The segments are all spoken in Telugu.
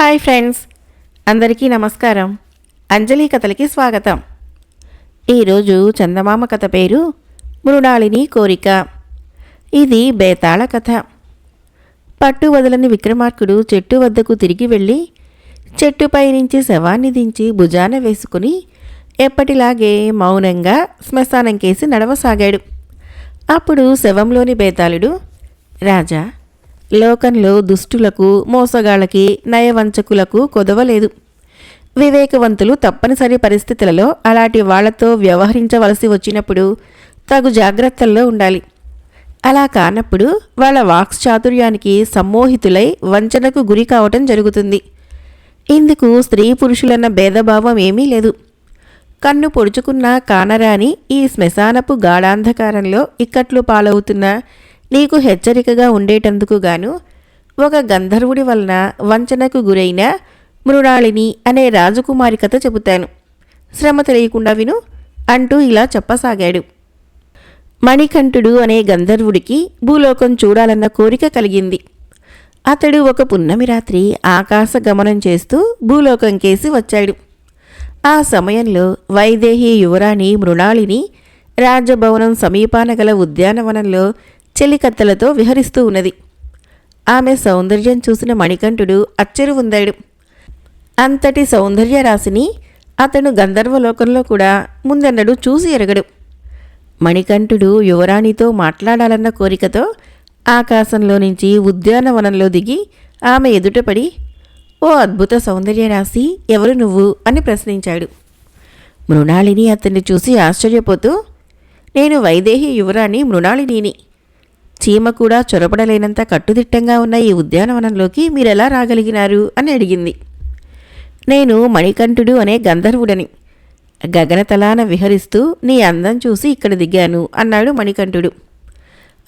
హాయ్ ఫ్రెండ్స్, అందరికీ నమస్కారం. అంజలి కథలకి స్వాగతం. ఈరోజు చందమామ కథ పేరు మృణాళిని కోరిక. ఇది బేతాళ కథ. పట్టు వదలని విక్రమార్కుడు చెట్టు వద్దకు తిరిగి వెళ్ళి చెట్టుపై నుంచి శవాన్ని దించి భుజాన వేసుకుని ఎప్పటిలాగే మౌనంగా శ్మశానం కేసి నడవసాగాడు. అప్పుడు శవంలోని బేతాళుడు, రాజా, లోకంలో దుష్టులకు, మోసగాళ్ళకి, నయవంచకులకు కొదవలేదు. వివేకవంతులు తప్పనిసరి పరిస్థితులలో అలాంటి వాళ్లతో వ్యవహరించవలసి వచ్చినప్పుడు తగు జాగ్రత్తల్లో ఉండాలి. అలా కానప్పుడు వాళ్ళ వాక్చాతుర్యానికి సమ్మోహితులై వంచనకు గురి కావటం జరుగుతుంది. ఇందుకు స్త్రీ పురుషులన్న భేదభావం ఏమీ లేదు. కన్ను పొడుచుకున్న కానరాని ఈ శ్మశానపు గాఢాంధకారంలో ఇక్కట్లు పాలవుతున్న నీకు హెచ్చరికగా ఉండేటందుకు గాను ఒక గంధర్వుడి వలన వంచనకు గురైన మృణాళిని అనే రాజకుమారి కథ చెబుతాను. శ్రమ తెలియకుండా విను అంటూ ఇలా చెప్పసాగాడు. మణికంఠుడు అనే గంధర్వుడికి భూలోకం చూడాలన్న కోరిక కలిగింది. అతడు ఒక పున్నమి రాత్రి ఆకాశ గమనం చేస్తూ భూలోకం కేసి వచ్చాడు. ఆ సమయంలో వైదేహి యువరాణి మృణాళిని రాజభవనం సమీపాన గల ఉద్యానవనంలో చెలికత్తెలతో విహరిస్తూ ఉన్నది. ఆమె సౌందర్యం చూసిన మణికంఠుడు అచ్చెరు ఉందాడు. అంతటి సౌందర్య రాశిని అతను గంధర్వలోకంలో కూడా ముందెన్నడూ చూసి ఎరగడు. మణికంఠుడు యువరాణితో మాట్లాడాలన్న కోరికతో ఆకాశంలో నుంచి ఉద్యానవనంలో దిగి ఆమె ఎదుటపడి, ఓ అద్భుత సౌందర్య రాశి, ఎవరు నువ్వు అని ప్రశ్నించాడు. మృణాళిని అతన్ని చూసి ఆశ్చర్యపోతూ, నేను వైదేహి యువరాణి మృణాళినిని. చీమ కూడా చొరబడలేనంత కట్టుదిట్టంగా ఉన్న ఈ ఉద్యానవనంలోకి మీరెలా రాగలిగినారు అని అడిగింది. నేను మణికంఠుడు అనే గంధర్వుడని గగనతలాన విహరిస్తూ నీ అందం చూసి ఇక్కడ దిగాను అన్నాడు మణికంఠుడు.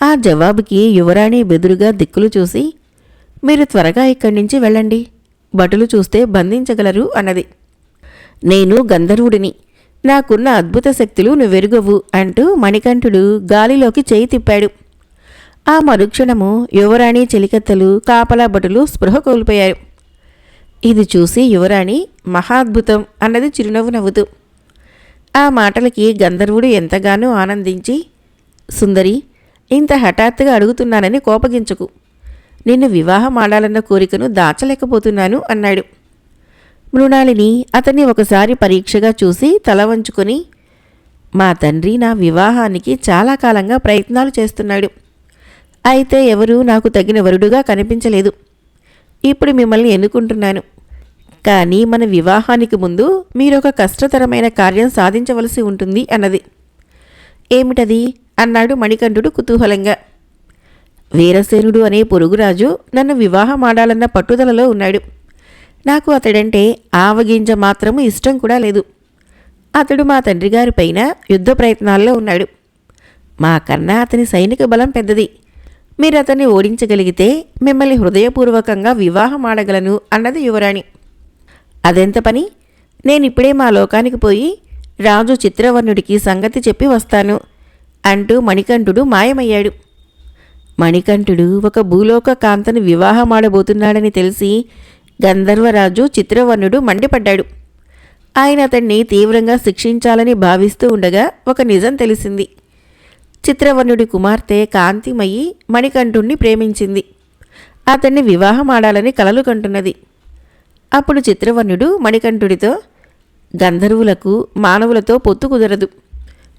ఆ జవాబుకి యువరాణి బెదురుగా దిక్కులు చూసి, మీరు త్వరగా ఇక్కడి నుంచి వెళ్ళండి, భటులు చూస్తే బంధించగలరు అన్నది. నేను గంధర్వుడిని, నాకున్న అద్భుత శక్తులు నువ్వెరుగవు అంటూ మణికంఠుడు గాలిలోకి చేయి తిప్పాడు. ఆ మరుక్షణము యువరాణి చెలికత్తెలు, కాపలా భటులు స్పృహ కోల్పోయారు. ఇది చూసి యువరాణి మహాద్భుతం అన్నది చిరునవ్వు నవ్వుతూ. ఆ మాటలకి గంధర్వుడు ఎంతగానో ఆనందించి, సుందరి, ఇంత హఠాత్తుగా అడుగుతున్నానని కోపగించకు, నిన్ను వివాహం ఆడాలన్న కోరికను దాచలేకపోతున్నాను అన్నాడు. మృణాళిని అతన్ని ఒకసారి పరీక్షగా చూసి తల వంచుకొని, మా తండ్రి నా వివాహానికి చాలా కాలంగా ప్రయత్నాలు చేస్తున్నాడు. అయితే ఎవరూ నాకు తగిన వరుడుగా కనిపించలేదు. ఇప్పుడు మిమ్మల్ని ఎన్నుకుంటున్నాను. కానీ మన వివాహానికి ముందు మీరొక కష్టతరమైన కార్యం సాధించవలసి ఉంటుంది అన్నది. ఏమిటది అన్నాడు మణికంఠుడు కుతూహలంగా. వీరసేనుడు అనే పొరుగురాజు నన్ను వివాహం ఆడాలన్న పట్టుదలలో ఉన్నాడు. నాకు అతడంటే ఆవగింజ మాత్రము ఇష్టం కూడా లేదు. అతడు మా తండ్రిగారి పైన యుద్ధ ప్రయత్నాల్లో ఉన్నాడు. మాకన్నా అతని సైనిక బలం పెద్దది. మీరు అతన్ని ఓడించగలిగితే మిమ్మల్ని హృదయపూర్వకంగా వివాహం ఆడగలను అన్నది యువరాణి. అదెంత పని? నేనిప్పుడే మా లోకానికి పోయి రాజు చిత్రవర్ణుడికి సంగతి చెప్పి వస్తాను అంటూ మణికంఠుడు మాయమయ్యాడు. మణికంఠుడు ఒక భూలోక కాంతను వివాహమాడబోతున్నాడని తెలిసి గంధర్వరాజు చిత్రవర్ణుడు మండిపడ్డాడు. ఆయన అతన్ని తీవ్రంగా శిక్షించాలని భావిస్తూ ఉండగా ఒక నిజం తెలిసింది. చిత్రవర్ణుడి కుమార్తె కాంతిమయి మణికంఠుణ్ణి ప్రేమించింది. అతన్ని వివాహం ఆడాలని కలలు కంటున్నది. అప్పుడు చిత్రవర్ణుడు మణికంఠుడితో, గంధర్వులకు మానవులతో పొత్తు కుదరదు,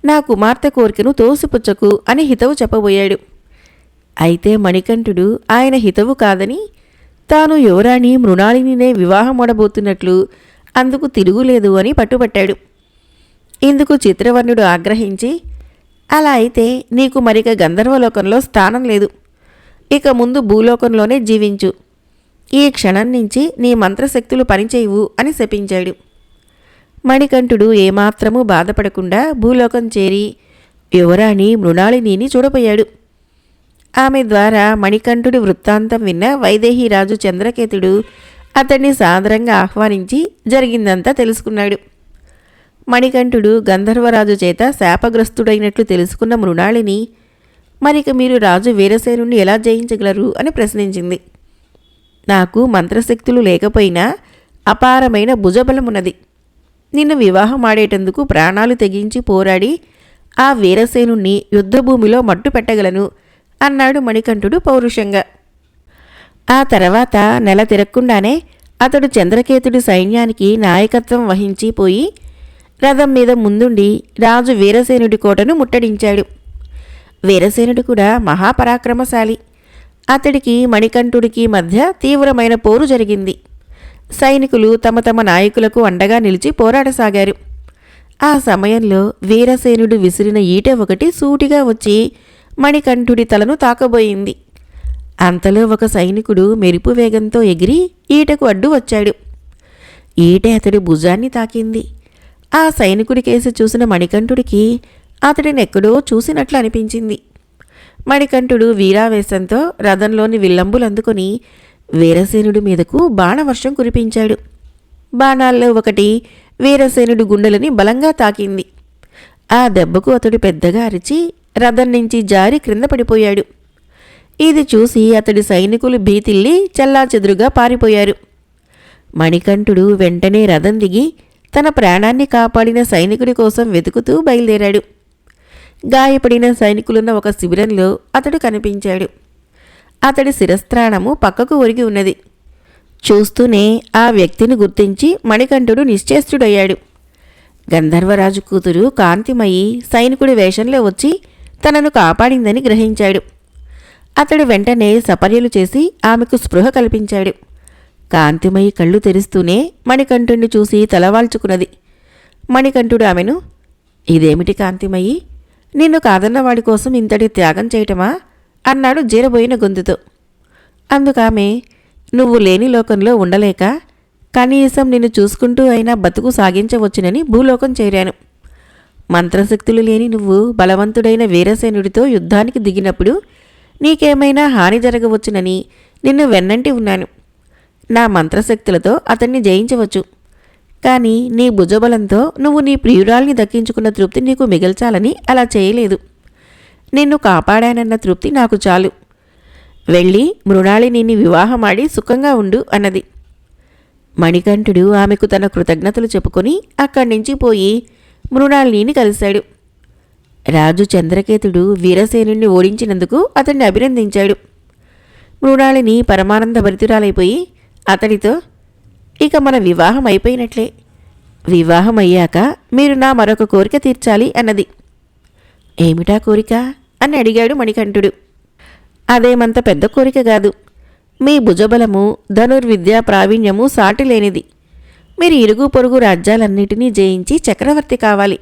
నా కుమార్తె కోరికను తోసిపుచ్చకు అని హితవు చెప్పబోయాడు. అయితే మణికంఠుడు ఆయన హితవు కాదని, తాను యువరాణి మృణాళినినే వివాహమాడబోతున్నట్లు అందుకు తిరుగులేదు అని పట్టుబట్టాడు. ఇందుకు చిత్రవర్ణుడు ఆగ్రహించి, అలా అయితే నీకు మరిక గంధర్వలోకంలో స్థానం లేదు, ఇక ముందు భూలోకంలోనే జీవించు, ఈ క్షణం నుంచి నీ మంత్రశక్తులు పనిచేయవు అని శపించాడు. మణికంఠుడు ఏమాత్రమూ బాధపడకుండా భూలోకం చేరి యువరాణి మృణాళినిని చూడపోయాడు. ఆమె ద్వారా మణికంఠుడి వృత్తాంతం విన్న వైదేహి రాజు చంద్రకేతుడు అతన్ని సాదరంగా ఆహ్వానించి జరిగిందంతా తెలుసుకున్నాడు. మణికంఠుడు గంధర్వరాజు చేత శాపగ్రస్తుడైనట్లు తెలుసుకున్న మృణాళిని, మరిక మీరు రాజు వీరసేనుణ్ణి ఎలా జయించగలరు అని ప్రశ్నించింది. నాకు మంత్రశక్తులు లేకపోయినా అపారమైన భుజబలమున్నది. నిన్ను వివాహం ఆడేటందుకు ప్రాణాలు తెగించి పోరాడి ఆ వీరసేనుణ్ణి యుద్ధభూమిలో మట్టు పెట్టగలను అన్నాడు మణికంఠుడు పౌరుషంగా. ఆ తర్వాత నెల తిరక్కుండానే అతడు చంద్రకేతుడి సైన్యానికి నాయకత్వం వహించి పోయి రథం మీద ముందుండి రాజు వీరసేనుడి కోటను ముట్టడించాడు. వీరసేనుడు కూడా మహాపరాక్రమశాలి. అతడికి మణికంఠుడికి మధ్య తీవ్రమైన పోరు జరిగింది. సైనికులు తమ తమ నాయకులకు అండగా నిలిచి పోరాడసాగారు. ఆ సమయంలో వీరసేనుడు విసిరిన ఈటె ఒకటి సూటిగా వచ్చి మణికంఠుడి తలను తాకబోయింది. అంతలో ఒక సైనికుడు మెరుపు వేగంతో ఎగిరి ఈటకు అడ్డు వచ్చాడు. ఈటె అతడి భుజాన్ని తాకింది. ఆ సైనికుడి కేసి చూసిన మణికంఠుడికి అతడినెక్కడో చూసినట్లు అనిపించింది. మణికంఠుడు వీరావేశంతో రథంలోని విల్లంబులందుకొని వీరసేనుడి మీదకు బాణవర్షం కురిపించాడు. బాణాల్లో ఒకటి వీరసేనుడి గుండెలని బలంగా తాకింది. ఆ దెబ్బకు అతడు పెద్దగా అరిచి రథం నుంచి జారి క్రింద పడిపోయాడు. ఇది చూసి అతడి సైనికులు భీతిల్లి చెల్లాచెదురుగా పారిపోయారు. మణికంఠుడు వెంటనే రథం దిగి తన ప్రాణాన్ని కాపాడిన సైనికుడి కోసం వెతుకుతూ బయలుదేరాడు. గాయపడిన సైనికులున్న ఒక శిబిరంలో అతడు కనిపించాడు. అతడి శిరస్త్రాణము పక్కకు ఒరిగి ఉన్నది. చూస్తూనే ఆ వ్యక్తిని గుర్తించి మణికంఠుడు నిశ్చేష్టుడయ్యాడు. గంధర్వరాజు కూతురు కాంతిమయి సైనికుడి వేషంలో వచ్చి తనను కాపాడిందని గ్రహించాడు. అతడు వెంటనే సపర్యలు చేసి ఆమెకు స్పృహ కల్పించాడు. కాంతిమయి కళ్ళు తెరుస్తూనే మణికంఠుడిని చూసి తలవాల్చుకున్నది. మణికంఠుడు ఆమెను, ఇదేమిటి కాంతిమయి, నిన్ను కాదన్నవాడి కోసం ఇంతటి త్యాగం చేయటమా అన్నాడు జీరబోయిన గొంతుతో. అందుకామె, నువ్వు లేని లోకంలో ఉండలేక కనీసం నిన్ను చూసుకుంటూ అయినా బతుకు సాగించవచ్చునని భూలోకం చేరాను. మంత్రశక్తులు లేని నువ్వు బలవంతుడైన వీరసేనుడితో యుద్ధానికి దిగినప్పుడు నీకేమైనా హాని జరగవచ్చునని నిన్ను వెన్నంటి ఉన్నాను. నా మంత్రశక్తులతో అతన్ని జయించవచ్చు. కానీ నీ భుజబలంతో నువ్వు నీ ప్రియురాల్ని దక్కించుకున్న తృప్తి నీకు మిగల్చాలని అలా చేయలేదు. నిన్ను కాపాడానన్న తృప్తి నాకు చాలు. వెళ్ళి మృణాళిని వివాహమాడి సుఖంగా ఉండు అన్నది. మణికంఠుడు ఆమెకు తన కృతజ్ఞతలు చెప్పుకొని అక్కడి నుంచి పోయి మృణాళిని కలిశాడు. రాజు చంద్రకేతుడు వీరసేనుణ్ణి ఓడించినందుకు అతన్ని అభినందించాడు. మృణాళిని పరమానంద భరితురాలైపోయి అతడితో, ఇక మన వివాహం అయిపోయినట్లే. వివాహం అయ్యాక మీరు నా మరొక కోరిక తీర్చాలి అన్నది. ఏమిటా కోరిక అని అడిగాడు మణికంఠుడు. అదేమంత పెద్ద కోరిక కాదు. మీ భుజబలము ధనుర్విద్యా ప్రావీణ్యము సాటి లేనిది. మీరు ఇరుగు పొరుగు రాజ్యాలన్నిటినీ జయించి చక్రవర్తి కావాలి.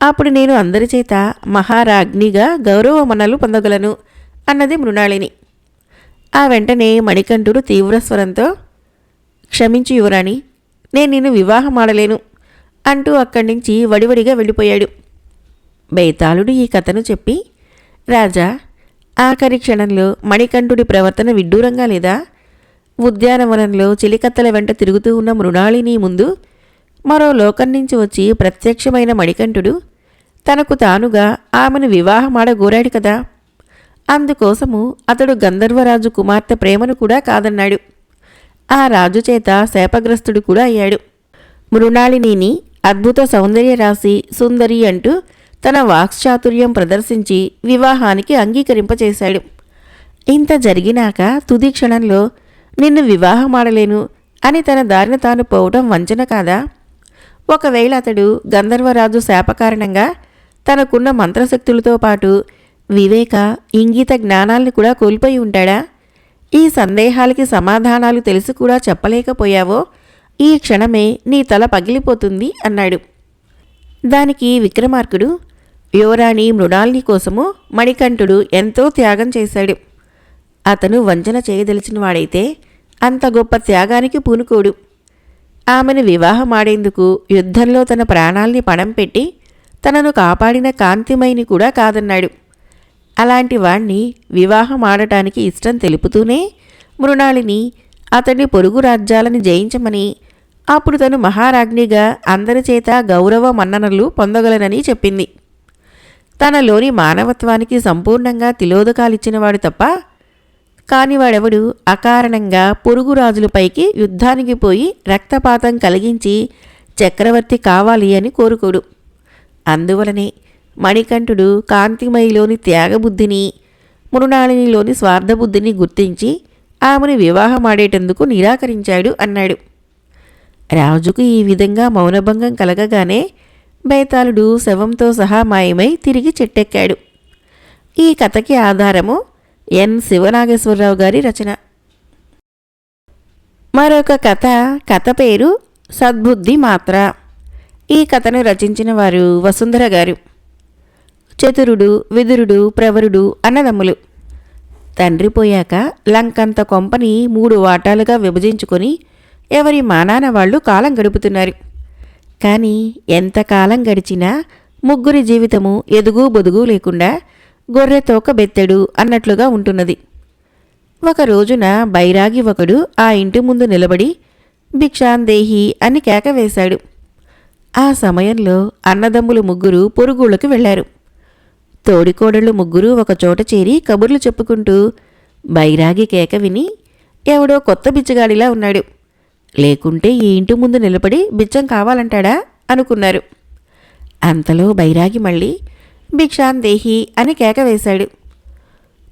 అప్పుడు నేను అందరి చేత మహారాజ్ఞిగా గౌరవమన్నలు పొందగలను అన్నది మృణాళిని. ఆ వెంటనే మణికంఠుడు తీవ్రస్వరంతో, క్షమించు యువరాణి, నేను నిన్ను వివాహమాడలేను అంటూ అక్కడి నుంచి వడివడిగా వెళ్ళిపోయాడు. బేతాళుడు ఈ కథను చెప్పి, రాజా, ఆఖరి క్షణంలో మణికంఠుడి ప్రవర్తన విడ్డూరంగా లేదా? ఉద్యానవనంలో చిలికత్తల వెంట తిరుగుతూ ఉన్న మృణాళిని ముందు మరో లోకం నుంచి వచ్చి ప్రత్యక్షమైన మణికంఠుడు తనకు తానుగా ఆమెను వివాహమాడగోరాడు కదా. అందుకోసము అతడు గంధర్వరాజు కుమార్తె ప్రేమను కూడా కాదన్నాడు. ఆ రాజు చేత శాపగ్రస్తుడు కూడా అయ్యాడు. మృణాళిని అద్భుత సౌందర్య రాశి సుందరి అంటూ తన వాక్చాతుర్యం ప్రదర్శించి వివాహానికి అంగీకరింపచేశాడు. ఇంత జరిగినాక తుది క్షణంలో నిన్ను వివాహమాడలేను అని తన దారిన తాను పోవటం వంచన కాదా? ఒకవేళ అతడు గంధర్వరాజు శాపకారణంగా తనకున్న మంత్రశక్తులతో పాటు వివేక ఇంగిత జ్ఞానాల్ని కూడా కోల్పోయి ఉంటాడా? ఈ సందేహాలకి సమాధానాలు తెలిసి కూడా చెప్పలేకపోయావో ఈ క్షణమే నీ తల పగిలిపోతుంది అన్నాడు. దానికి విక్రమార్కుడు, యువరాణి మృణాళిని కోసము మణికంఠుడు ఎంతో త్యాగం చేశాడు. అతను వంచన చేయదలిచిన వాడైతే అంత గొప్ప త్యాగానికి పూనుకోడు. ఆమెను వివాహమాడేందుకు యుద్ధంలో తన ప్రాణాల్ని పణం పెట్టి తనను కాపాడిన కాంతిమయిని కూడా కాదన్నాడు. అలాంటి వాణ్ణి వివాహమాడటానికి ఇష్టం తెలుపుతూనే మృణాళిని అతన్ని పొరుగు రాజ్యాలను జయించమని, అప్పుడు తను మహారాజ్ఞిగా అందరి చేత గౌరవ మన్ననలు పొందగలనని చెప్పింది. తనలోని మానవత్వానికి సంపూర్ణంగా తిలోదకాలిచ్చినవాడు తప్ప కాని వాడెవడు అకారణంగా పొరుగు రాజులపైకి యుద్ధానికి పోయి రక్తపాతం కలిగించి చక్రవర్తి కావాలి అని కోరుకోడు. అందువలనే మణికంఠుడు కాంతిమయిలోని త్యాగబుద్ధిని, మృణాళినిలోని స్వార్థబుద్ధిని గుర్తించి ఆమెను వివాహమాడేటందుకు నిరాకరించాడు అన్నాడు. రాజుకు ఈ విధంగా మౌనభంగం కలగగానే బేతాళుడు శవంతో సహా మాయమై తిరిగి చెట్టెక్కాడు. ఈ కథకి ఆధారము ఎన్ శివనాగేశ్వరరావు గారి రచన. మరొక కథ పేరు సద్బుద్ధి మాత్ర. ఈ కథను రచించిన వారు వసుంధర గారు. చతురుడు, విదురుడు, ప్రవరుడు అన్నదమ్ములు. తండ్రి పోయాక లంకంత కొంపని 3 వాటాలుగా విభజించుకొని ఎవరి మానాన వాళ్ళు కాలం గడుపుతున్నారు. కానీ ఎంతకాలం గడిచినా ముగ్గురి జీవితము ఎదుగు బొదుగు లేకుండా గొర్రె తోక బెత్తెడు అన్నట్లుగా ఉంటున్నది. ఒక రోజున బైరాగి ఒకడు ఆ ఇంటి ముందు నిలబడి భిక్షాందేహి అని కేక వేశాడు. ఆ సమయంలో అన్నదమ్ములు ముగ్గురు పొరుగుళ్ళకి వెళ్లారు. తోడికోడళ్ళు ముగ్గురు ఒకచోట చేరి కబుర్లు చెప్పుకుంటూ బైరాగి కేక విని ఎవడో కొత్త బిచ్చగాడిలా ఉన్నాడు, లేకుంటే ఈ ఇంటి ముందు నిలబడి బిచ్చం కావాలంటాడా అనుకున్నారు. అంతలో బైరాగి మళ్ళీ భిక్షాందేహి అని కేక వేశాడు.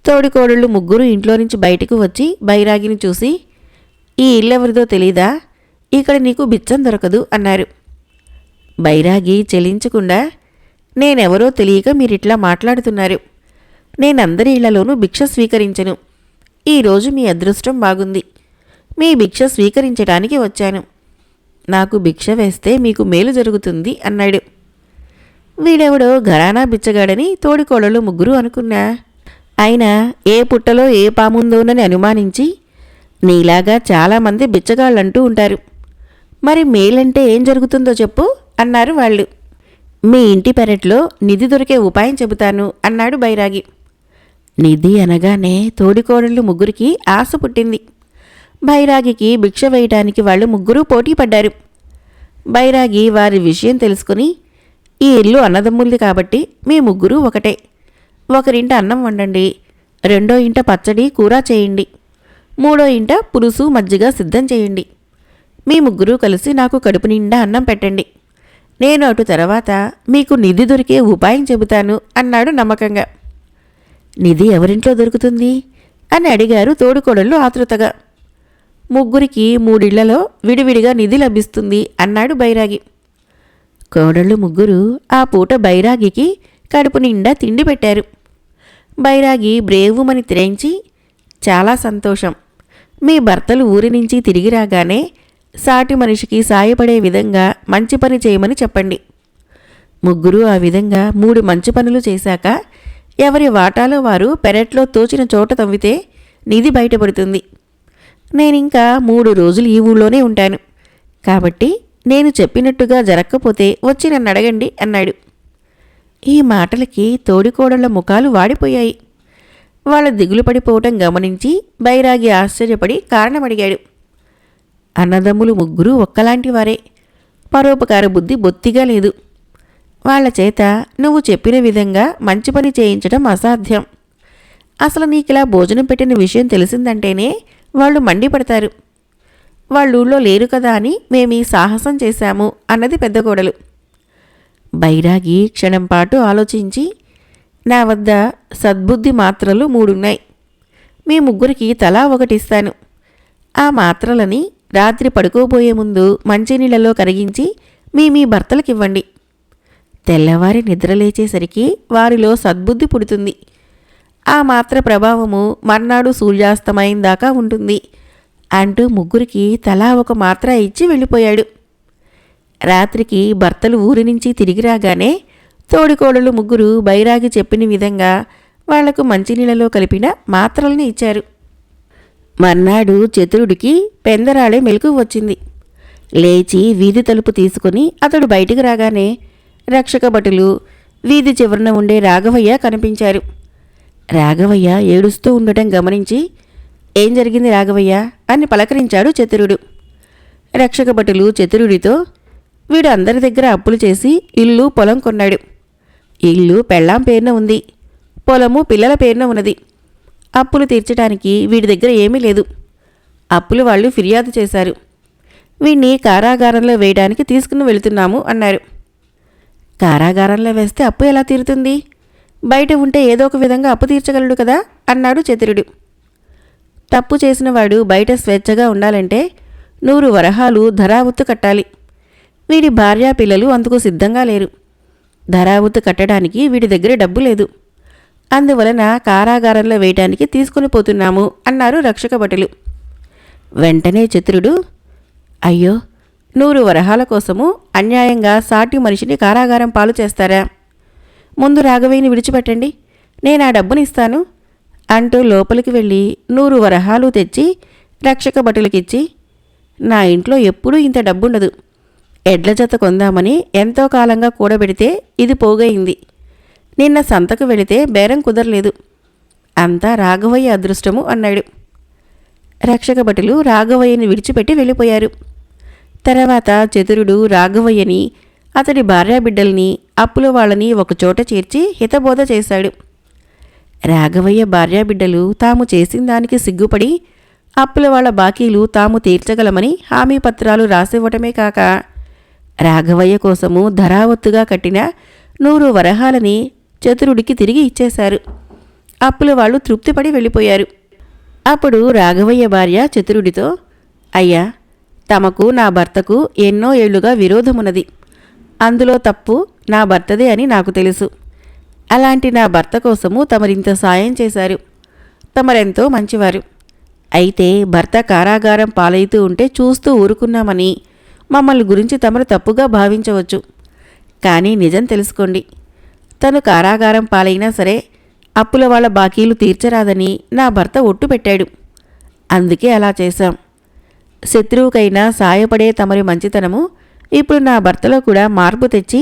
తోడికోడళ్ళు ముగ్గురు ఇంట్లో నుంచి బయటకు వచ్చి బైరాగిని చూసి, ఈ ఇల్లెవరిదో తెలీదా, ఇక్కడ నీకు బిచ్చం దొరకదు అన్నారు. బైరాగి చెలించకుండా, నేనెవరో తెలియక మీరిట్లా మాట్లాడుతున్నారు. నేనందరి ఇళ్లలోనూ భిక్ష స్వీకరించను. ఈరోజు మీ అదృష్టం బాగుంది, మీ భిక్ష స్వీకరించడానికి వచ్చాను. నాకు భిక్ష వేస్తే మీకు మేలు జరుగుతుంది అన్నాడు. వీడెవడో ఘరానా బిచ్చగాడని తోడికోడళ్ళు ముగ్గురు అనుకున్నా. అయినా ఏ పుట్టలో ఏ పాముందోనని అనుమానించి, నీలాగా చాలామంది బిచ్చగాళ్ళంటూ ఉంటారు, మరి మేలంటే ఏం జరుగుతుందో చెప్పు అన్నారు వాళ్ళు. మీ ఇంటి పెరట్లో నిధి దొరికే ఉపాయం చెబుతాను అన్నాడు బైరాగి. నిధి అనగానే తోడికోడళ్ళు ముగ్గురికి ఆశ పుట్టింది. బైరాగికి భిక్ష వేయటానికి వాళ్ళు ముగ్గురూ పోటీ పడ్డారు. బైరాగి వారి విషయం తెలుసుకుని, ఈ ఇల్లు అన్నదమ్ములది కాబట్టి మీ ముగ్గురు ఒకటే. ఒకరింట అన్నం వండండి, రెండో ఇంట పచ్చడి కూర చేయండి, మూడో ఇంట పులుసు మజ్జిగ సిద్ధం చేయండి. మీ ముగ్గురు కలిసి నాకు కడుపు నిండా అన్నం పెట్టండి. నేను అటు తర్వాత మీకు నిధి దొరికే ఉపాయం చెబుతాను అన్నాడు నమ్మకంగా. నిధి ఎవరింట్లో దొరుకుతుంది అని అడిగారు తోడుకోడళ్ళు ఆతృతగా. ముగ్గురికి 3 ఇళ్లలో విడివిడిగా నిధి లభిస్తుంది అన్నాడు బైరాగి. కోడళ్ళు ముగ్గురు ఆ పూట బైరాగికి కడుపు నిండా తిండి పెట్టారు. బైరాగి బ్రేవుమని తిరించి, చాలా సంతోషం, మీ భర్తలు ఊరి నుంచి తిరిగి రాగానే సాటి మనిషికి సాయపడే విధంగా మంచి పని చేయమని చెప్పండి. ముగ్గురు ఆ విధంగా 3 మంచి పనులు చేశాక ఎవరి వాటాలో వారు పెరట్లో తోచిన చోట తవ్వితే నిధి బయటపడుతుంది. నేనింకా 3 రోజులు ఈ ఊళ్ళోనే ఉంటాను, కాబట్టి నేను చెప్పినట్టుగా జరగకపోతే వచ్చి నన్ను అడగండి అన్నాడు. ఈ మాటలకి తోడికోడళ్ల ముఖాలు వాడిపోయాయి. వాళ్ళ దిగులు పడిపోవటం గమనించి బైరాగి ఆశ్చర్యపడి కారణమడిగాడు. అన్నదమ్ములు ముగ్గురు ఒక్కలాంటి వారే, పరోపకార బుద్ధి బొత్తిగా లేదు. వాళ్ల చేత నువ్వు చెప్పిన విధంగా మంచి పని చేయించడం అసాధ్యం. అసలు నీకిలా భోజనం పెట్టిన విషయం తెలిసిందంటేనే వాళ్ళు మండిపడతారు. వాళ్ళూళ్ళో లేరు కదా అని మేమీ సాహసం చేశాము అన్నది పెద్ద కోడలు. బైరాగి క్షణంపాటు ఆలోచించి, నా వద్ద సద్బుద్ధి మాత్రలు 3 ఉన్నాయి. మీ ముగ్గురికి తలా ఒకటిస్తాను. ఆ మాత్రలని రాత్రి పడుకోబోయే ముందు మంచినీళ్ళలో కరిగించి మీ భర్తలకివ్వండి. తెల్లవారి నిద్రలేచేసరికి వారిలో సద్బుద్ధి పుడుతుంది. ఆ మాత్ర ప్రభావము మర్నాడు సూర్యాస్తమయం దాకా ఉంటుంది అంటూ ముగ్గురికి తలా ఒక మాత్ర ఇచ్చి వెళ్ళిపోయాడు. రాత్రికి భర్తలు ఊరి నుంచి తిరిగి రాగానే తోడికోడళ్ళు ముగ్గురు బైరాగి చెప్పిన విధంగా వాళ్లకు మంచినీళ్ళలో కలిపిన మాత్రల్ని ఇచ్చారు. మర్నాడు చతురుడికి పెందరాళే మెలకు వచ్చింది. లేచి వీధి తలుపు తీసుకుని అతడు బయటికి రాగానే రక్షక భటులు వీధి చివరన ఉండే రాఘవయ్య కనిపించారు. రాఘవయ్య ఏడుస్తూ ఉండటం గమనించి, ఏం జరిగింది రాఘవయ్య అని పలకరించాడు చతురుడు. రక్షక భటులు చతురుడితో, వీడు అందరి దగ్గర అప్పులు చేసి ఇల్లు పొలం కొన్నాడు. ఇల్లు పెళ్ళాం పేరున ఉంది, పొలము పిల్లల పేరున ఉన్నది. అప్పులు తీర్చడానికి వీడి దగ్గర ఏమీ లేదు. అప్పులు వాళ్ళు ఫిర్యాదు చేశారు. వీణ్ణి కారాగారంలో వేయడానికి తీసుకుని వెళుతున్నాము అన్నారు. కారాగారంలో వేస్తే అప్పు ఎలా తీరుతుంది? బయట ఉంటే ఏదో ఒక విధంగా అప్పు తీర్చగలడు కదా అన్నాడు చతురుడు. తప్పు చేసినవాడు బయట స్వేచ్ఛగా ఉండాలంటే 100 వరహాలు ధరావుత్తు కట్టాలి. వీడి భార్యా పిల్లలు అందుకు సిద్ధంగా లేరు. ధరావుత్తు కట్టడానికి వీడి దగ్గర డబ్బు లేదు. అందువలన కారాగారంలో వేయటానికి తీసుకుని పోతున్నాము అన్నారు రక్షక భటులు. వెంటనే చతురుడు, అయ్యో, 100 వరహాల కోసము అన్యాయంగా సాటి మనిషిని కారాగారం పాలు చేస్తారా? ముందు రాఘవయ్యని విడిచిపెట్టండి, నేను ఆ డబ్బునిస్తాను అంటూ లోపలికి వెళ్ళి 100 వరహాలు తెచ్చి రక్షక భటులకిచ్చి, నా ఇంట్లో ఎప్పుడూ ఇంత డబ్బుండదు. ఎడ్ల జత కొందామని ఎంతో కాలంగా కూడబెడితే ఇది పోగయింది. నిన్న సంతకు వెళితే బేరం కుదరలేదు. అంతా రాఘవయ్య అదృష్టము అన్నాడు. రక్షక భటులు రాఘవయ్యని విడిచిపెట్టి వెళ్ళిపోయారు. తర్వాత చతురుడు రాఘవయ్యని, అతడి భార్యాబిడ్డల్ని, అప్పుల వాళ్ళని ఒకచోట చేర్చి హితబోధ చేశాడు. రాఘవయ్య భార్యాబిడ్డలు తాము చేసిన దానికి సిగ్గుపడి అప్పుల వాళ్ళ బాకీలు తాము తీర్చగలమని హామీ పత్రాలు రాసివ్వటమే కాక రాఘవయ్య కోసము ధరావత్తుగా కట్టిన 100 వరహాలని చతురుడికి తిరిగి ఇచ్చేశారు. అప్పుల వాళ్ళు తృప్తిపడి వెళ్ళిపోయారు. అప్పుడు రాఘవయ్య భార్య చతురుడితో, అయ్యా, తమకు నా భర్తకు ఎన్నో ఏళ్లుగా విరోధమున్నది. అందులో తప్పు నా భర్తదే అని నాకు తెలుసు. అలాంటి నా భర్త కోసము తమరింత సాయం చేశారు. తమరెంతో మంచివారు. అయితే భర్త కారాగారం పాలైతూ ఉంటే చూస్తూ ఊరుకున్నామని మమ్మల్ని గురించి తమరు తప్పుగా భావించవచ్చు. కానీ నిజం తెలుసుకోండి, తను కారాగారం పాలైనా సరే అప్పుల వాళ్ళ బాకీలు తీర్చరాదని నా భర్త ఒట్టు పెట్టాడు. అందుకే అలా చేశాం. శత్రువుకైనా సాయపడే తమరి మంచితనము ఇప్పుడు నా భర్తలో కూడా మార్పు తెచ్చి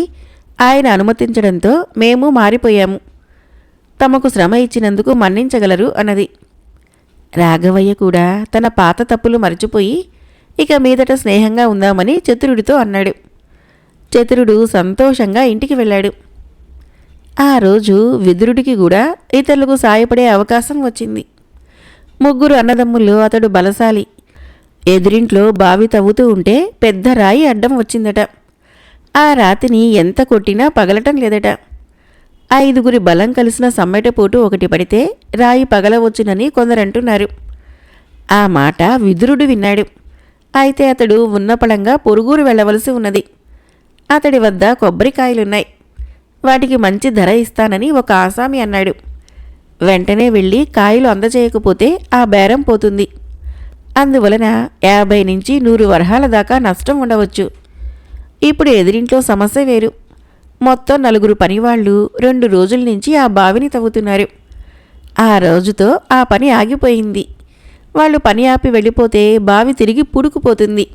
ఆయన అనుమతించడంతో మేము మారిపోయాము. తమకు శ్రమ ఇచ్చినందుకు మన్నించగలరు అన్నది. రాఘవయ్య కూడా తన పాత తప్పులు మరచిపోయి ఇక మీదట స్నేహంగా ఉందామని చతురుడితో అన్నాడు. చతురుడు సంతోషంగా ఇంటికి వెళ్ళాడు. ఆ రోజు విదురుడికి కూడా ఇతరులకు సాయపడే అవకాశం వచ్చింది. 3 అన్నదమ్ముల్లో అతడు బలశాలి. ఎదురింట్లో బావి తవ్వుతూ ఉంటే పెద్ద రాయి అడ్డం వచ్చిందట. ఆ రాతిని ఎంత కొట్టినా పగలటం లేదట. 5గురి బలం కలిసిన సమ్మెటపోటు ఒకటి పడితే రాయి పగలవచ్చునని కొందరంటున్నారు. ఆ మాట విదురుడు విన్నాడు. అయితే అతడు ఉన్నపళంగా పొరుగురు వెళ్ళవలసి ఉన్నది. అతడి వద్ద కొబ్బరికాయలున్నాయి. వాటికి మంచి ధర ఇస్తానని ఒక ఆసామి అన్నాడు. వెంటనే వెళ్ళి కాయలు అందజేయకపోతే ఆ బేరం పోతుంది. అందువలన 50 నుంచి 100 వరహాల దాకా నష్టం ఉండవచ్చు. ఇప్పుడు ఎదిరింట్లో సమస్య వేరు. మొత్తం 4 పనివాళ్లు 2 రోజుల నుంచి ఆ బావిని తవ్వుతున్నారు. ఆ రోజుతో ఆ పని ఆగిపోయింది. వాళ్ళు పని ఆపి వెళ్ళిపోతే బావి తిరిగి పుడుకుపోతుంది.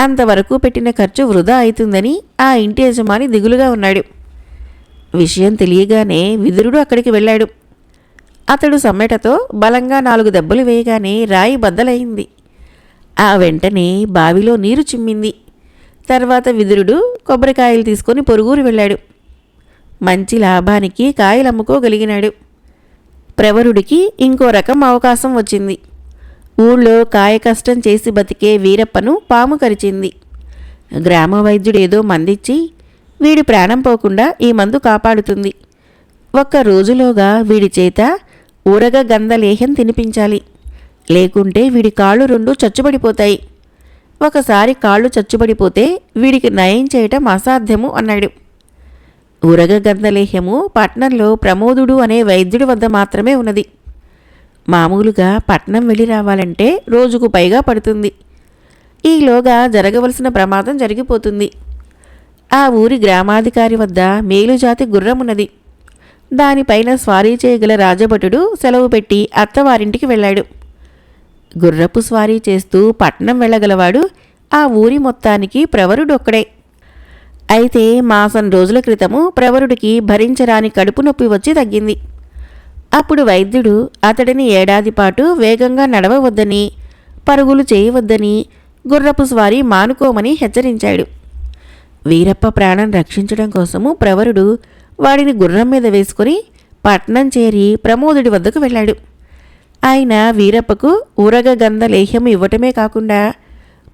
అంతవరకు పెట్టిన ఖర్చు వృధా అవుతుందని ఆ ఇంటి యజమాని దిగులుగా ఉన్నాడు. విషయం తెలియగానే విదురుడు అక్కడికి వెళ్ళాడు. అతడు సమ్మెటతో బలంగా 4 దెబ్బలు వేయగానే రాయి బద్దలైంది. ఆ వెంటనే బావిలో నీరు చిమ్మింది. తర్వాత విదురుడు కొబ్బరికాయలు తీసుకొని పొరుగురు వెళ్ళాడు. మంచి లాభానికి కాయలు అమ్ముకోగలిగినాడు. ప్రవరుడికి ఇంకో రకం అవకాశం వచ్చింది. ఊళ్ళో కాయ కష్టం చేసి బతికే వీరప్పను పాము కరిచింది. గ్రామ వైద్యుడేదో మందిచ్చి వీడి ప్రాణం పోకుండా ఈ మందు కాపాడుతుంది. 1 రోజులోగా వీడి చేత ఊరగ గంధలేహ్యం తినిపించాలి. లేకుంటే వీడి కాళ్ళు 2 చచ్చుబడిపోతాయి. ఒకసారి కాళ్ళు చచ్చుబడిపోతే వీడికి నయం చేయటం అసాధ్యము అన్నాడు. ఊరగ గంధలేహ్యము పట్నంలో ప్రమోదుడు అనే వైద్యుడి వద్ద మాత్రమే ఉన్నది. మామూలుగా పట్నం వెళ్ళి రావాలంటే రోజుకు పైగా పడుతుంది. ఈలోగా జరగవలసిన ప్రమాదం జరిగిపోతుంది. ఆ ఊరి గ్రామాధికారి వద్ద మేలుజాతి గుర్రమున్నది. దానిపైన స్వారీ చేయగల రాజభటుడు సెలవు పెట్టి అత్తవారింటికి వెళ్ళాడు. గుర్రపు స్వారీ చేస్తూ పట్నం వెళ్ళగలవాడు ఆ ఊరి మొత్తానికి ప్రవరుడొక్కడే. అయితే మాసం రోజుల క్రితము ప్రవరుడికి భరించరాని కడుపు నొప్పి వచ్చి తగ్గింది. అప్పుడు వైద్యుడు అతడిని ఏడాది పాటు వేగంగా నడవవద్దని, పరుగులు చేయవద్దని, గుర్రపు స్వారీ మానుకోమని హెచ్చరించాడు. వీరప్ప ప్రాణం రక్షించడం కోసము ప్రవరుడు వాడిని గుర్రం మీద వేసుకుని పట్నం చేరి ప్రమోదుడి వద్దకు వెళ్ళాడు. ఆయన వీరప్పకు ఊరగగంధ లేహ్యం ఇవ్వటమే కాకుండా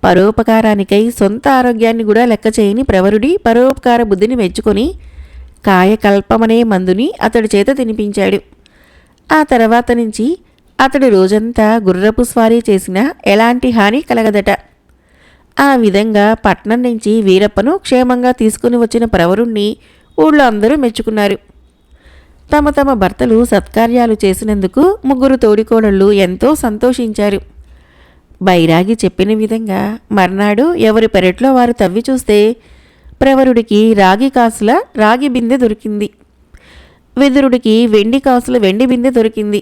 పరోపకారానికై సొంత ఆరోగ్యాన్ని కూడా లెక్క చేయని ప్రవరుడి పరోపకార బుద్ధిని మెచ్చుకొని కాయకల్పమనే మందుని అతడి చేత తినిపించాడు. ఆ తర్వాత నుంచి అతడు రోజంతా గుర్రపు స్వారీ చేసినా ఎలాంటి హాని కలగదట. ఆ విధంగా పట్నం నుంచి వీరప్పను క్షేమంగా తీసుకుని వచ్చిన ప్రవరుణ్ణి ఊళ్ళో అందరూ మెచ్చుకున్నారు. తమ తమ భర్తలు సత్కార్యాలు చేసినందుకు ముగ్గురు తోడికోడళ్ళు ఎంతో సంతోషించారు. బైరాగి చెప్పిన విధంగా మర్నాడు ఎవరి పెరట్లో వారు తవ్వి చూస్తే ప్రవరుడికి రాగి కాసుల రాగి బిందె దొరికింది. విదురుడికి వెండి కాసుల వెండి బిందె దొరికింది.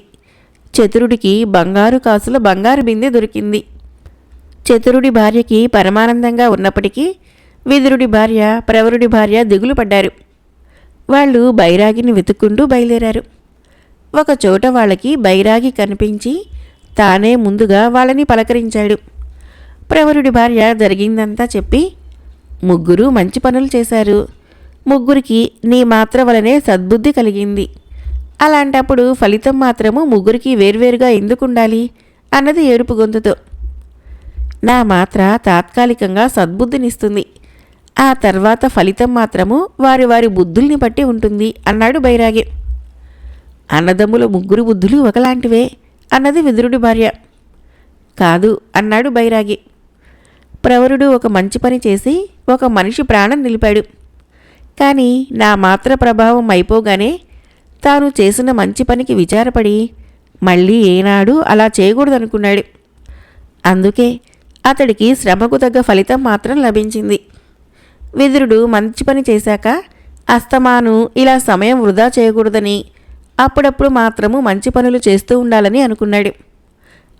చతురుడికి బంగారు కాసుల బంగారు బిందె దొరికింది. చతురుడి భార్యకి పరమానందంగా ఉన్నప్పటికీ విదురుడి భార్య ప్రవరుడి భార్య దిగులు పడ్డారు. వాళ్ళు బైరాగిని వెతుక్కుంటూ బయలుదేరారు. ఒకచోట వాళ్ళకి బైరాగి కనిపించి తానే ముందుగా వాళ్ళని పలకరించాడు. ప్రవరుడి భార్య జరిగిందంతా చెప్పి, ముగ్గురు మంచి పనులు చేశారు. ముగ్గురికి నీ మాత్ర వలనే సద్బుద్ధి కలిగింది. అలాంటప్పుడు ఫలితం మాత్రము ముగ్గురికి వేర్వేరుగా ఎందుకుండాలి అన్నది ఏడుపు గొంతుతో. నా మాత్ర తాత్కాలికంగా సద్బుద్ధినిస్తుంది. ఆ తర్వాత ఫలితం మాత్రము వారి వారి బుద్ధుల్ని బట్టి ఉంటుంది అన్నాడు బైరాగి. అన్నదమ్ముల ముగ్గురు బుద్ధులు ఒకలాంటివే అన్నది విదురుడి భార్య. కాదు అన్నాడు బైరాగి. ప్రవరుడు ఒక మంచి పని చేసి ఒక మనిషి ప్రాణం నిలిపాడు. కానీ నా మాత్ర ప్రభావం అయిపోగానే తాను చేసిన మంచి పనికి విచారపడి మళ్ళీ ఏనాడు అలా చేయకూడదనుకున్నాడు. అందుకే అతడికి శ్రమకు తగ్గ ఫలితం మాత్రం లభించింది. విదురుడు మంచి పని చేశాక అస్తమాను ఇలా సమయం వృధా చేయకూడదని అప్పుడప్పుడు మాత్రము మంచి పనులు చేస్తూ ఉండాలని అనుకున్నాడు.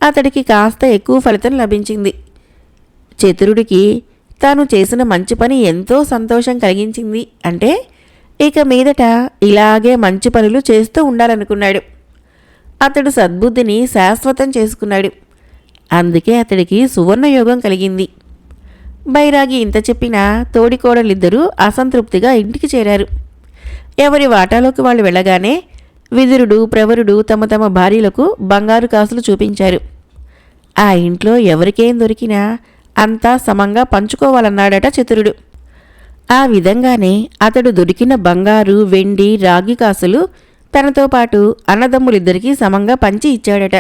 అతడికి కాస్త ఎక్కువ ఫలితం లభించింది. చతురుడికి తాను చేసిన మంచి పని ఎంతో సంతోషం కలిగించింది. అంటే ఇక మీదట ఇలాగే మంచి పనులు చేస్తూ ఉండాలనుకున్నాడు. అతడు సద్బుద్ధిని శాశ్వతం చేసుకున్నాడు. అందుకే అతడికి సువర్ణయోగం కలిగింది. బైరాగి ఇంత చెప్పినా తోడికోడలిద్దరూ అసంతృప్తిగా ఇంటికి చేరారు. ఎవరి వాటాలోకి వాళ్ళు వెళ్ళగానే విదురుడు ప్రవరుడు తమ తమ భార్యలకు బంగారు కాసులు చూపించారు. ఆ ఇంట్లో ఎవరికేం దొరికినా అంతా సమంగా పంచుకోవాలన్నాడట చతురుడు. ఆ విధంగానే అతడు దొరికిన బంగారు వెండి రాగి కాసులు తనతో పాటు అన్నదమ్ములిద్దరికీ సమంగా పంచి ఇచ్చాడట.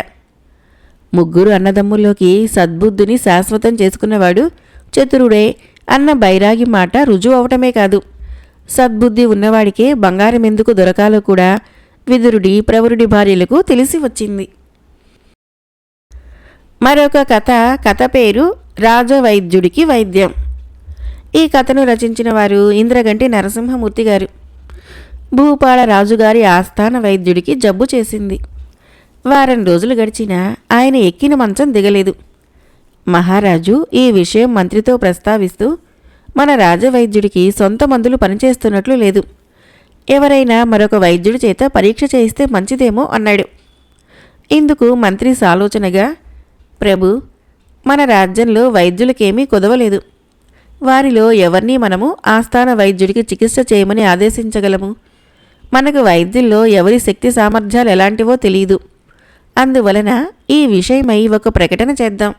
ముగ్గురు అన్నదమ్ముల్లోకి సద్బుద్ధిని శాశ్వతం చేసుకున్నవాడు చతురుడే అన్న బైరాగి మాట రుజువు అవటమే కాదు, సద్బుద్ధి ఉన్నవాడికే బంగారం ఎందుకు దొరకాలో కూడా విదురుడి ప్రవరుడి భార్యలకు తెలిసి వచ్చింది. మరొక కథ పేరు రాజవైద్యుడికి వైద్యం. ఈ కథను రచించిన వారు ఇంద్రగంటి నరసింహమూర్తి గారు. భూపాల రాజుగారి ఆస్థాన వైద్యుడికి జబ్బు చేసింది. వారం రోజులు గడిచినా ఆయన ఎక్కిన మంచం దిగలేదు. మహారాజు ఈ విషయం మంత్రితో ప్రస్తావిస్తూ మన రాజవైద్యుడికి సొంత మందులు పనిచేస్తున్నట్లు లేదు, ఎవరైనా మరొక వైద్యుడి చేత పరీక్ష చేయిస్తే మంచిదేమో అన్నాడు. ఇందుకు మంత్రి సాలోచనగా, ప్రభు, మన రాజ్యంలో వైద్యులకేమీ కుదవలేదు. వారిలో ఎవరినీ మనము ఆస్థాన వైద్యుడికి చికిత్స చేయమని ఆదేశించగలము. మనకు వైద్యుల్లో ఎవరి శక్తి సామర్థ్యాలు ఎలాంటివో తెలియదు. అందువలన ఈ విషయమై ఒక ప్రకటన చేద్దాం.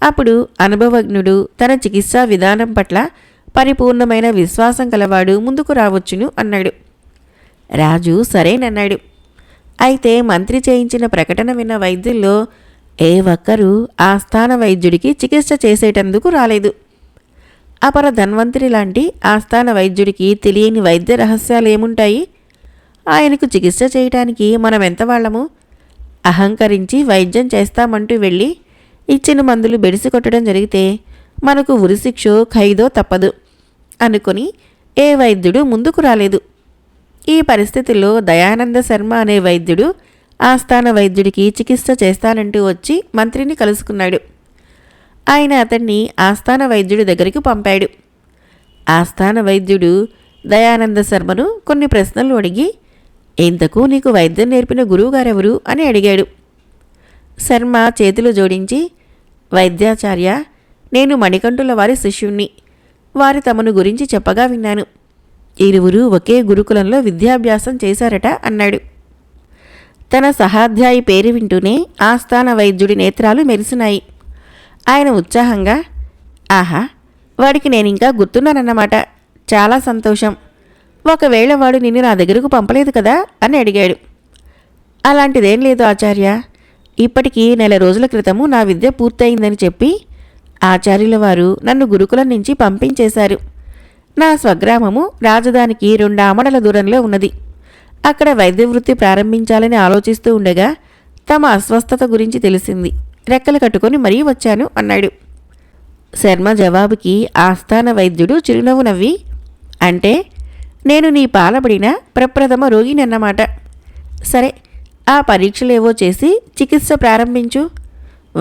అప్పుడు అనుభవజ్ఞుడు తన చికిత్సా విధానం పట్ల పరిపూర్ణమైన విశ్వాసం కలవాడు ముందుకు రావచ్చును అన్నాడు. రాజు సరేనన్నాడు. అయితే మంత్రి చేయించిన ప్రకటన విన్న వైద్యుల్లో ఏ ఒక్కరూ ఆస్థాన వైద్యుడికి చికిత్స చేసేటందుకు రాలేదు. అపర ధన్వంతరి లాంటి ఆస్థాన వైద్యుడికి తెలియని వైద్య రహస్యాలేముంటాయి? ఆయనకు చికిత్స చేయటానికి మనం ఎంత వాళ్ళము? అహంకరించి వైద్యం చేస్తామంటూ వెళ్ళి ఇచ్చిన మందులు బెడిసి కొట్టడం జరిగితే మనకు ఉరిశిక్షో ఖైదో తప్పదు అనుకుని ఏ వైద్యుడు ముందుకు రాలేదు. ఈ పరిస్థితుల్లో దయానంద శర్మ అనే వైద్యుడు ఆస్థాన వైద్యుడికి చికిత్స చేస్తానంటూ వచ్చి మంత్రిని కలుసుకున్నాడు. ఆయన అతన్ని ఆస్థాన వైద్యుడి దగ్గరికి పంపాడు. ఆస్థాన వైద్యుడు దయానంద శర్మను కొన్ని ప్రశ్నలు అడిగి, ఇంతకు నీకు వైద్యం నేర్పిన గురువుగారెవరు అని అడిగాడు. శర్మ చేతులు జోడించి, వైద్యాచార్య, నేను మణికంఠుల వారి శిష్యుణ్ణి. వారు తమను గురించి చెప్పగా విన్నాను. ఇరువురు ఒకే గురుకులంలో విద్యాభ్యాసం చేశారట అన్నాడు. తన సహాధ్యాయి పేరు వింటూనే ఆస్థాన వైద్యుడి నేత్రాలు మెరిసినాయి. ఆయన ఉత్సాహంగా, ఆహా, వాడికి నేనింకా గుర్తున్నానన్నమాట, చాలా సంతోషం. ఒకవేళ వాడు నిన్ను నా దగ్గరకు పంపలేదు కదా అని అడిగాడు. అలాంటిదేం లేదు ఆచార్య, ఇప్పటికీ 1 నెల రోజుల క్రితము నా విద్య పూర్తయిందని చెప్పి ఆచార్యుల వారు నన్ను గురుకులం నుంచి పంపించేశారు. నా స్వగ్రామము రాజధానికి 2 ఆమడల దూరంలో ఉన్నది. అక్కడ వైద్య వృత్తి ప్రారంభించాలని ఆలోచిస్తూ ఉండగా తమ అస్వస్థత గురించి తెలిసింది. రెక్కలు కట్టుకొని మరీ వచ్చాను అన్నాడు. శర్మ జవాబుకి ఆస్థాన వైద్యుడు చిరునవ్వు నవ్వి, అంటే నేను నీ పాలబడిన ప్రప్రథమ రోగినన్నమాట. సరే, ఆ పరీక్షలేవో చేసి చికిత్స ప్రారంభించు.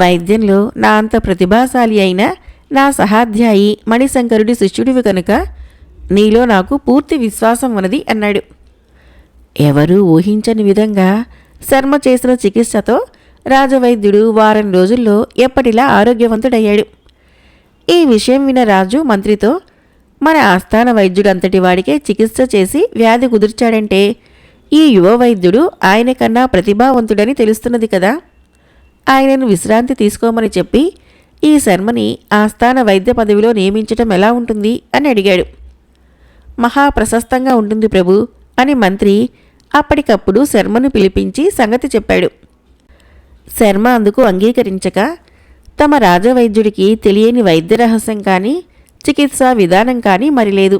వైద్యంలో నా అంత ప్రతిభాశాలి అయిన నా సహాధ్యాయి మణిశంకరుడి శిష్యుడివి కనుక నీలో నాకు పూర్తి విశ్వాసం ఉన్నది అన్నాడు. ఎవరూ ఊహించని విధంగా శర్మ చేసిన చికిత్సతో రాజవైద్యుడు వారం రోజుల్లో ఎప్పటిలా ఆరోగ్యవంతుడయ్యాడు. ఈ విషయం విన్న రాజు మంత్రితో, మన ఆస్థాన వైద్యుడంతటి వాడికే చికిత్స చేసి వ్యాధి కుదిర్చాడంటే ఈ యువ వైద్యుడు ఆయన కన్నా ప్రతిభావంతుడని తెలుస్తున్నది కదా. ఆయనను విశ్రాంతి తీసుకోమని చెప్పి ఈ శర్మని ఆస్థాన వైద్య పదవిలో నియమించటం ఎలా ఉంటుంది అని అడిగాడు. మహాప్రశస్తంగా ఉంటుంది ప్రభు అని మంత్రి అప్పటికప్పుడు శర్మను పిలిపించి సంగతి చెప్పాడు. శర్మ అందుకు అంగీకరించక, తమ రాజవైద్యుడికి తెలియని వైద్య రహస్యం కానీ చికిత్సా విధానం కానీ మరి లేదు.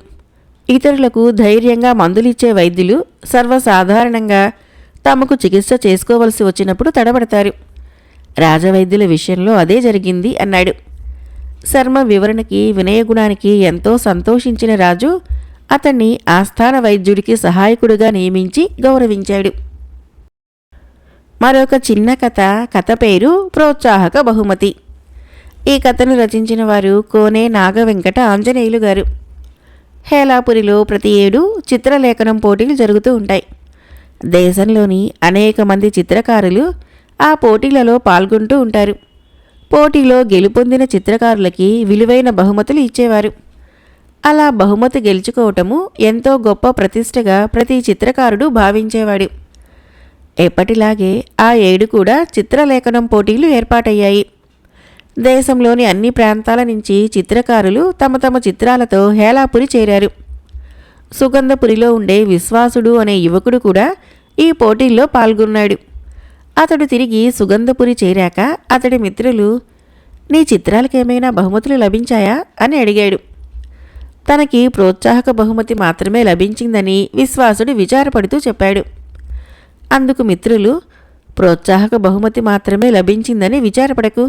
ఇతరులకు ధైర్యంగా మందులిచ్చే వైద్యులు సర్వసాధారణంగా తమకు చికిత్స చేసుకోవలసి వచ్చినప్పుడు తడబడతారు. రాజవైద్యుల విషయంలో అదే జరిగింది అన్నాడు. శర్మ వివరణకి వినయగుణానికి ఎంతో సంతోషించిన రాజు అతన్ని ఆస్థాన వైద్యుడికి సహాయకుడిగా నియమించి గౌరవించాడు. మరొక చిన్న కథ పేరు ప్రోత్సాహక బహుమతి. ఈ కథను రచించిన వారు కోనే నాగవెంకట ఆంజనేయులు గారు. హేలాపురిలో ప్రతి ఏడు చిత్రలేఖనం పోటీలు జరుగుతూ ఉంటాయి. దేశంలోని అనేక మంది చిత్రకారులు ఆ పోటీలలో పాల్గొంటూ ఉంటారు. పోటీలో గెలుపొందిన చిత్రకారులకి విలువైన బహుమతులు ఇచ్చేవారు. అలా బహుమతి గెలుచుకోవటము ఎంతో గొప్ప ప్రతిష్టగా ప్రతి చిత్రకారుడు భావించేవాడు. ఎప్పటిలాగే ఆ ఏడు కూడా చిత్రలేఖనం పోటీలు ఏర్పాటయ్యాయి. దేశంలోని అన్ని ప్రాంతాల నుంచి చిత్రకారులు తమ తమ చిత్రాలతో హేలాపురి చేరారు. సుగంధపురిలో ఉండే విశ్వాసుడు అనే యువకుడు కూడా ఈ పోటీల్లో పాల్గొన్నాడు. అతడు తిరిగి సుగంధపురి చేరాక అతడి మిత్రులు, నీ చిత్రాలకేమైనా బహుమతులు లభించాయా అని అడిగాడు. తనకి ప్రోత్సాహక బహుమతి మాత్రమే లభించిందని విశ్వాసుడు విచారపడుతూ చెప్పాడు. అందుకు మిత్రులు, ప్రోత్సాహక బహుమతి మాత్రమే లభించిందని విచారపడకు,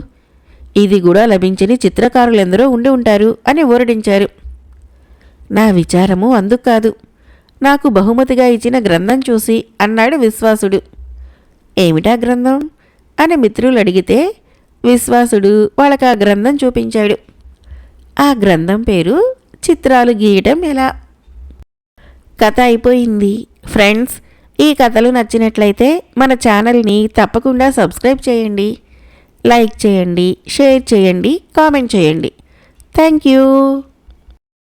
ఇది కూడా లభించని చిత్రకారులెందరో ఉండి ఉంటారు అని ఊరడించారు. నా విచారము అందుకు కాదు, నాకు బహుమతిగా ఇచ్చిన గ్రంథం చూసి అన్నాడు విశ్వాసుడు. ఏమిటా గ్రంథం అని మిత్రులు అడిగితే విశ్వాసుడు వాళ్ళకి ఆ గ్రంథం చూపించాడు. ఆ గ్రంథం పేరు చిత్రాలు గీయటం ఎలా. కథ అయిపోయింది. ఫ్రెండ్స్, ఈ కథలు నచ్చినట్లయితే మన ఛానల్ని తప్పకుండా సబ్స్క్రైబ్ చేయండి, లైక్ చేయండి, షేర్ చేయండి, కామెంట్ చేయండి. Thank you.